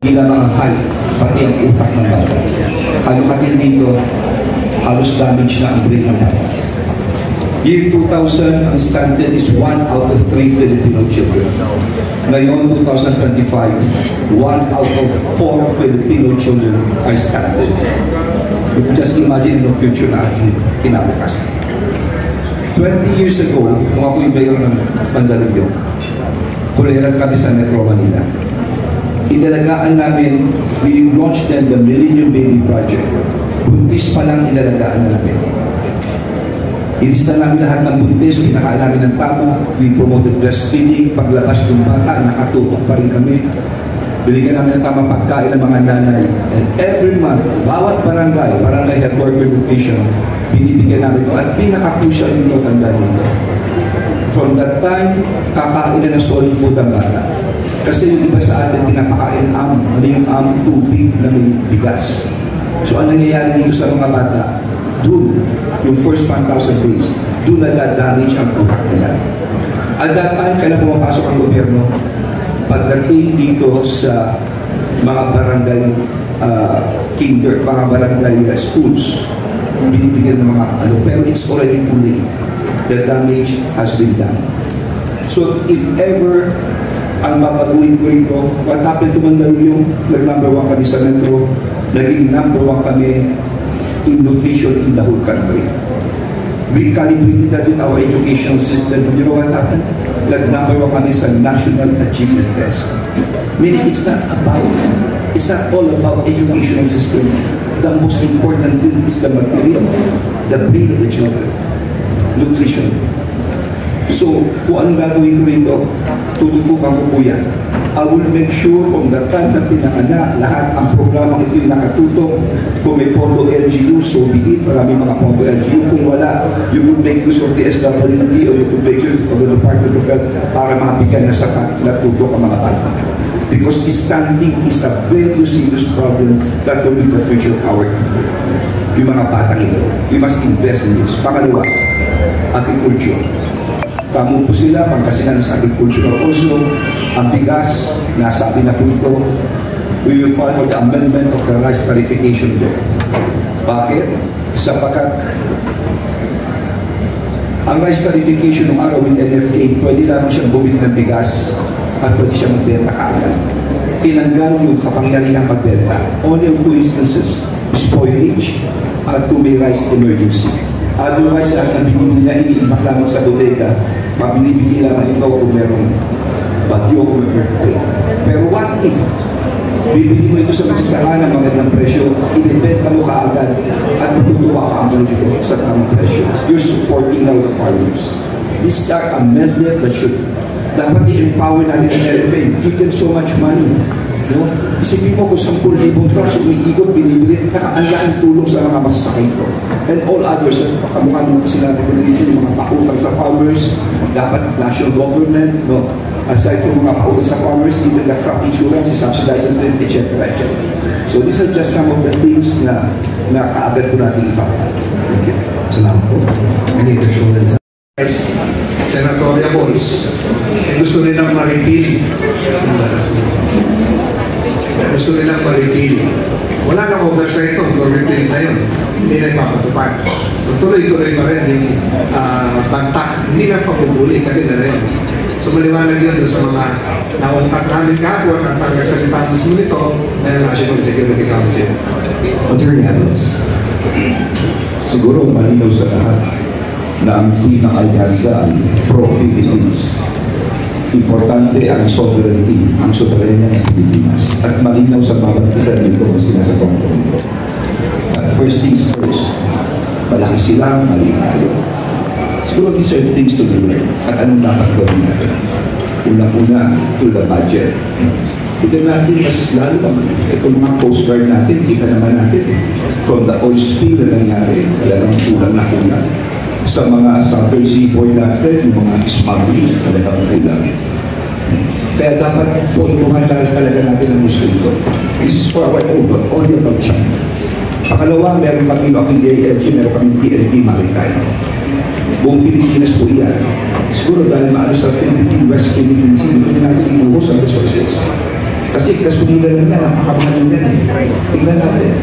Hindi na mga hal, pati ang utak ng bata. Ano katil dito, halos damage na ang brain ng bata. Year 2000, ang standard is 1 out of 3 Filipino children. Ngayon, 2025, 1 out of 4 Filipino children are standard. You can just imagine in the future na kinabukas. 20 years ago, nung ako yung mayor ng Mandaluyong, kuliran kami sa Metro Manila. Inalagaan namin, we launched then the Millennium Baby Project. Buntis pa lang inalagaan na namin. Ilista namin lahat ng buntis, pinakain namin ng tama, we promoted breastfeeding, paglabas ng bata, nakatutok pa rin kami. Binigyan namin ng tamang pagkain ng mga nanay. And every month, bawat barangay headquarter location, binibigyan namin ito. At pinaka-crucial nito, tandaan nito. From that time, kakain na ng solid food ang bata. Kasi yung iba sa atin, pinapakain ano yung tubig na may bigas. So, ano nangyayari dito sa mga bata? Doon, yung first 1,000 days, doon nagda-damage ang utak nila. At that time, kailan pumapasok ang gobyerno? Pagdating dito sa mga barangay mga barangay schools, binibigyan ng mga pero it's already too late. The damage has been done. So, if ever ang mapaguin ko rito, what happened to Mandaluyong? Nag-number 1 kami sa Metro, naging number 1 kami in nutrition in the whole country. We calibrated that in our educational system. You know what happened? Nag-number 1 kami sa National Achievement Test. Meaning, it's not all about educational system. The most important thing is the material, the brain of the children, nutrition. So, kung anong gagawin ko rito, tututukan ko po yan. I will make sure from the time na pinanganak, lahat ang programang ito yung nakatutok. Kung may pondo LGU, so be it. Maraming mga pondo LGU. Kung wala, you could make use of the SWD or you could make use of the Department of Health para mabigyan na sa natutok ang mga bata. Because stunting is a very serious problem that will be the future of our country. Yung mga bata ito. We must invest in this. Pangalawa, agriculture. Tamo po sila, pagkasinan sa agricultural also, ang bigas, nasabi na po ito, we will file for the amendment of the rice tarification bill. Bakit? Sapagkat ang rice tarification ng araw with NFA, pwede lamang siyang bumili ng bigas at pwede siyang magbenta kaagad. Tinanggal yung kapangyarihan magbenta. Only in 2 instances, spoilage at kung may rice emergency. Otherwise, lahat ng binibili niya, iniimbak lamang sa bodega, mabinibigay lamang ito kung merong bagyo, kung may earthquake. Pero what if, bibili mo ito sa magsasaka ng magandang presyo, inibenta mo kaagad, at matutuwa ka ang dito sa tamang presyo. You're supporting now the farmers. These are amendment that should, dapat i-empower natin ang LFA, give them so much money. No? Isipin mo kung 10,000 trucks umiikot, binibili, nakaanlaan tulong sa mga masasakay ko. And all others, kamukha nung sinabi ko dito, yung mga pautang sa farmers, dapat national government, no? Aside from mga pautang sa farmers, even the crop insurance is subsidized, etc. etc. So these are just some of the things na kaagad po natin ipapagod. Thank you. Salamat po. Any additional insights? Senatorial Boys, gusto nilang ma-repeal. Gusto nilang ma-repeal. Wala nang oversight ito, repeal na yun. Hindi na ipapatupad. So tuloy-tuloy pa rin yung banta. Hindi na pabubuli, kasi na rin. So maliwanag yun sa mga naungkat namin kahapon at pagkasalita mismo nito ng National Security Council. Attorney Adams, siguro malinaw sa lahat na ang pinaka-alyansa ang pro-Philippines. Importante ang sovereignty, ang soberanya ng Pilipinas. At malinaw sa bawat isa dito mas nasa kompromiso. First things first, malaki sila, mali tayo. Siguro these are things to do. At anong dapat gawin natin? Una-una, through the budget. Ito natin, mas lalo naman. Itong mga Coast Guard natin, kita naman natin. From the oil spill na nangyari, talagang kulang na kulang. Sa mga southern seaboard natin, yung mga smuggling, talagang kulang. Kaya dapat puntuhan talaga natin ang gusto ito. This is for our over, only about China. Pangalawa, meron kami DILG, meron kami PNP Maritime. Buong Pilipinas po yan. Siguro dahil maano sa Philippine, West Philippines, hindi natin inuhos ang resources. Kasi kasunod na napakamahan na tingnan natin.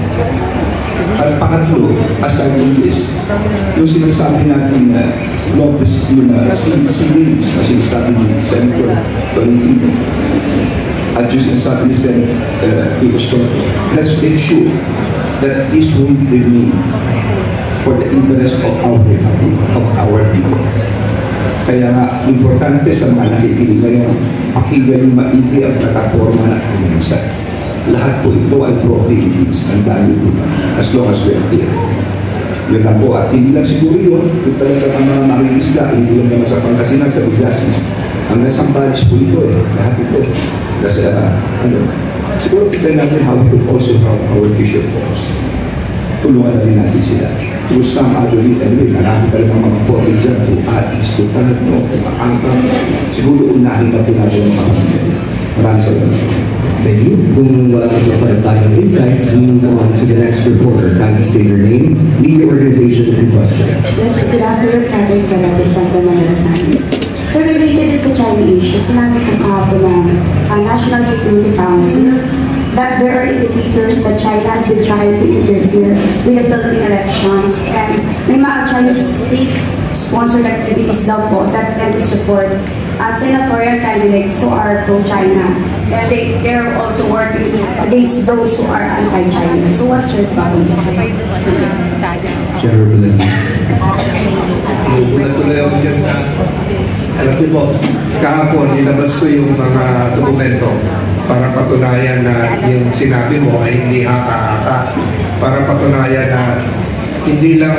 At pangatlo, aside from this, yung sinasabi natin na Lopez, yung si na sinasabi ni Senator Tolentino, at yung sinasabi ni Senator Soto, let's make sure that this will remain for the interest of our people. Kaya nga, importante sa mga nakikinig ngayon, pakinggan yung maigi at plataforma na kuminsan. Lahat po ito ay pro-Philippines. Ang dami po as long as we're here. Yun na po. At hindi lang siguro yun, kung talaga ang mga makikinisla, hindi lang naman sa Pangasinan, sa Biglasin. Hanggang Sambales po ito eh. Lahat ito. Kasi siguro kita natin how we could also help our fisher folks. Tulungan na rin natin sila. Through some other way, marami talagang mga poti dyan, to atis, to tanagno, to maangkang. Siguro unahin na po natin ang mga pamilya. Maraming salamat. Thank you. Kung wala ka pa parang insights, we move on to the next reporter. Kindly state your name, media organization, and question. Yes, good afternoon, Catherine Carato from the Manila Times. So related is the China issue. Sinabi ko kahapon ng National Security Council that there are indicators that China has been trying to interfere with the Philippine elections, and may mga Chinese state-sponsored activities daw po that tend to support senatorial candidates who are pro-China. And they're also working against those who are anti-China. So what's your thought on this? Senator Belanger. Natuloy ako dyan sa... Alam niyo po, kahapon nilabas ko yung mga dokumento para patunayan na yung sinabi mo ay hindi haka-haka. Para patunayan na hindi lang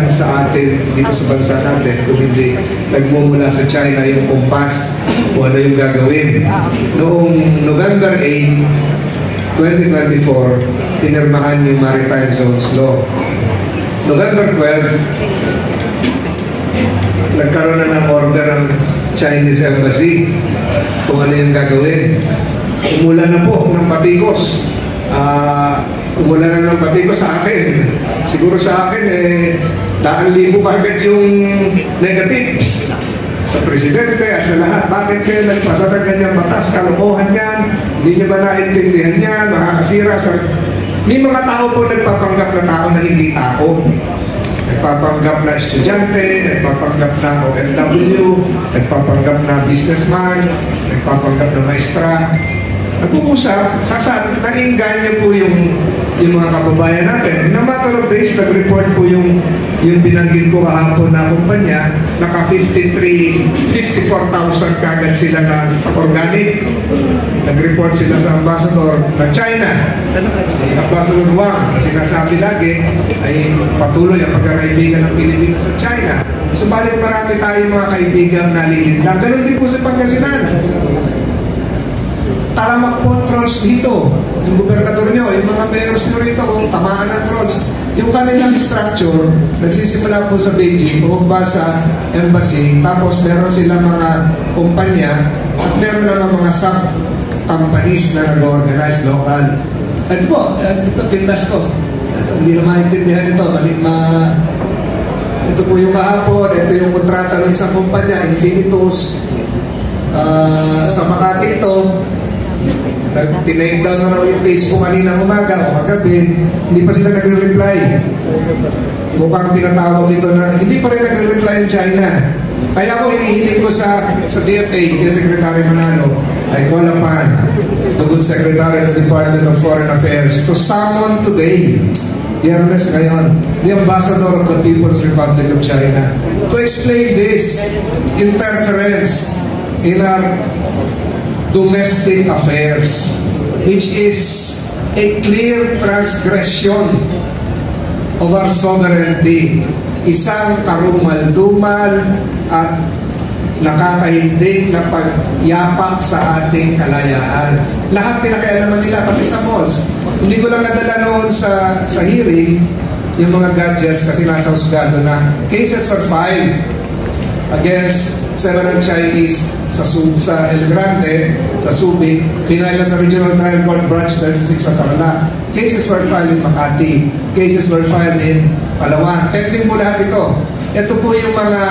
sa atin dito sa bansa natin, kung hindi nagmumula sa China yung kumpas o ano yung gagawin. Noong November 8, 2024, pinirmahan yung Maritime Zones Law. November 12, nagkaroon na ng order ang Chinese Embassy kung ano yung gagawin. Umula na po ng patikos. Umula na ng patikos sa akin. Siguro sa akin, 100,000 agad yung negatives sa presidente at sa lahat. Bakit kayo nagpasa ng ganyang batas? Kalokohan yan. Hindi niyo ba naintindihan yan? Makakasira sa... May mga tao po nagpapanggap na tao na hindi tao. Nagpapanggap na estudyante, nagpapanggap na OFW, nagpapanggap na businessman, nagpapanggap na maestra. Nag-uusap, nainggan niyo po yung mga kababayan natin. In a matter of days, nag-report po yung binanggit ko kahapon na kumpanya, naka 54,000 kagad sila na organic. Nag-report sila sa ambassador na China. Si Ambassador Wang, na sinasabi lagi, ay patuloy ang pagkakaibigan ng Pilipinas sa China. Subalit marami tayong mga kaibigan na nalilindang. Ganun din po sa Pangasinan. Talamak po ang trolls dito. Yung gobernador nyo, yung mga mayors nyo rito, kung tamaan ng trolls. Yung kanilang structure, nagsisimula po sa Beijing, bumaba sa embassy, tapos meron silang mga kumpanya, at meron naman mga sub-companies na nag-organize local. At po, ito, pindas ko. Ito, hindi na maintindihan ito. Ito po yung kahapon, ito yung kontrata ng isang kumpanya, Infinitus. Sa Makati ito, tinake down na raw yung Facebook kanina umaga o magabi, hindi pa sila nagre-reply. Mukhang pinatawag dito na hindi pa rin nagre-reply ang China. Kaya ako hinihiling ko sa DFA, kay Secretary Manalo, I call upon the good Secretary of the Department of Foreign Affairs to summon today, Viernes ngayon, the Ambassador of the People's Republic of China to explain this interference in our domestic affairs, which is a clear transgression of our sovereignty. Isang karumal-dumal at nakakahindig na pagyapak sa ating kalayaan. Lahat pinakaialaman nila, pati sa malls. Hindi ko lang nadala noon sa hearing yung mga gadgets kasi nasa husgado na cases were filed against several Chinese sa El Grande, sa Subic, pinala sa Regional Trial Court Branch 36 sa Tarlac. Cases were filed in Makati. Cases were filed in Palawan. Pending po lahat ito. Ito po yung mga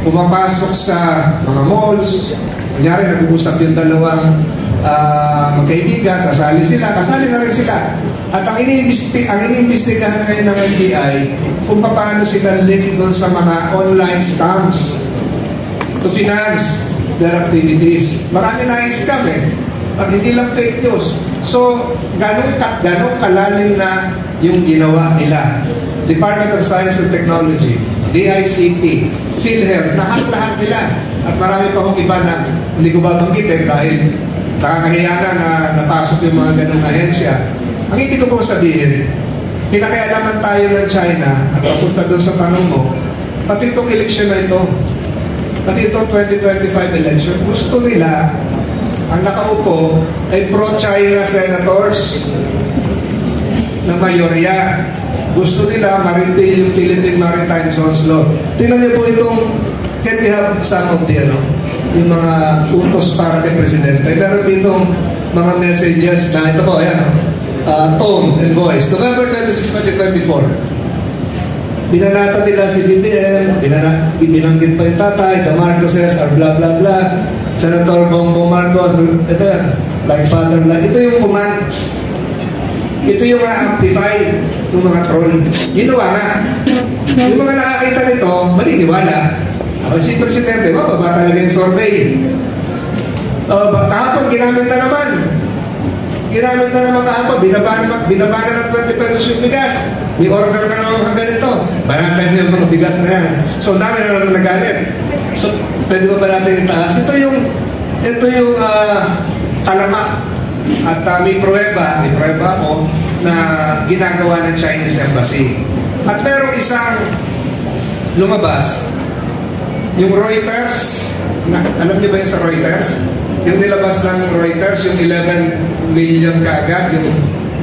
pumapasok sa mga malls. Kunyari, nag-uusap yung dalawang magkaibigan, sasali sila, kasali na rin sila. At ang iniimbestigahan ngayon ng NBI kung paano sila link doon sa mga online scams to finance their activities. Marami na yung scam at hindi lang fake news. So, ganun kalalim na yung ginawa nila. Department of Science and Technology, DICT, PhilHealth, lahat nila. At marami pa kong iba na hindi ko babanggitin dahil nakakahiya na napasok yung mga ganung ahensya. Ang hindi ko po sabihin, pinakaialaman tayo ng China at papunta doon sa tanong mo, pati itong eleksyon na ito, pati itong 2025 election, gusto nila ang nakaupo ay pro-China senators na mayorya. Gusto nila ma-repeal yung Philippine Maritime Zones Law. Tingnan niyo po itong, can we have some of the, yung mga utos para kay Presidente. Meron ditong mga messages na ito po, ayan, tone and voice. November 26, 2024. Binanata nila si BBM, binanggit pa yung tatay, the Marcoses are blah blah blah, Senator Bongbong Marcos, ito yan, like father, like, ito yung command, ito yung amplify, yung mga troll. Ginawa na. Yung mga nakakita nito, maniniwala. Ako si Presidente, mababa talaga yung survey. Kahapon, ginamit na naman. Ginamit na naman kahapon, binaba na ng 20 pesos yung bigas. May order na naman ganito. Bayan yung mga bigas na yan. So, dami na naman nagalit. So, pwede ba natin itaas? Ito yung talamak. At may pruweba ako na ginagawa ng Chinese Embassy. At merong isang lumabas, yung Reuters, alam niyo ba yung sa Reuters? Yung nilabas ng Reuters, yung 11 million kaagad,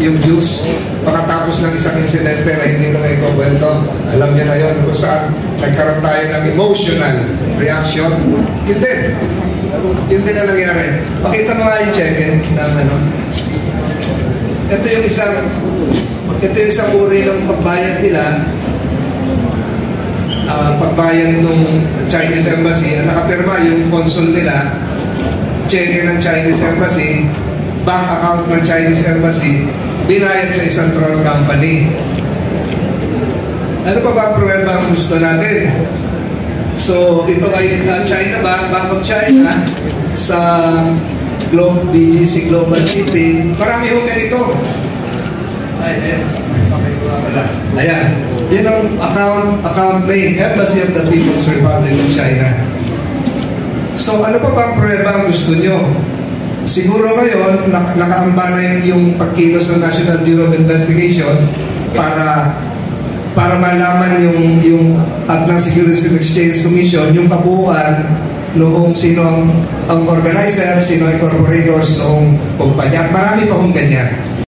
yung views, pagkatapos ng isang insidente na hindi na may kukwento. Alam niyo na yun kung saan nagkaroon tayo ng emotional reaction. Yun din na nangyari. Pakita mo nga yung check ng Ito yung isang uri ng pagbayad nila, pagbayad ng Chinese Embassy. Ang nakapirma yung consul nila, check ng Chinese Embassy, bank account ng Chinese Embassy, binayad sa isang troll company. Ano pa ba ang pruweba ang gusto natin? So, ito ay China Bank of China sa BGC Global City. Marami hong ganito. Ayan. Yun ang account name, Embassy of the People's Republic of China. So, ano pa ba ang pruweba ang gusto nyo? Siguro ngayon, nakaamba na yung pagkilos ng National Bureau of Investigation para malaman yung at ng Securities and Exchange Commission yung kabuuan noong sino ang organizer, sino ang incorporators noong kumpanya. At marami pa kong ganyan.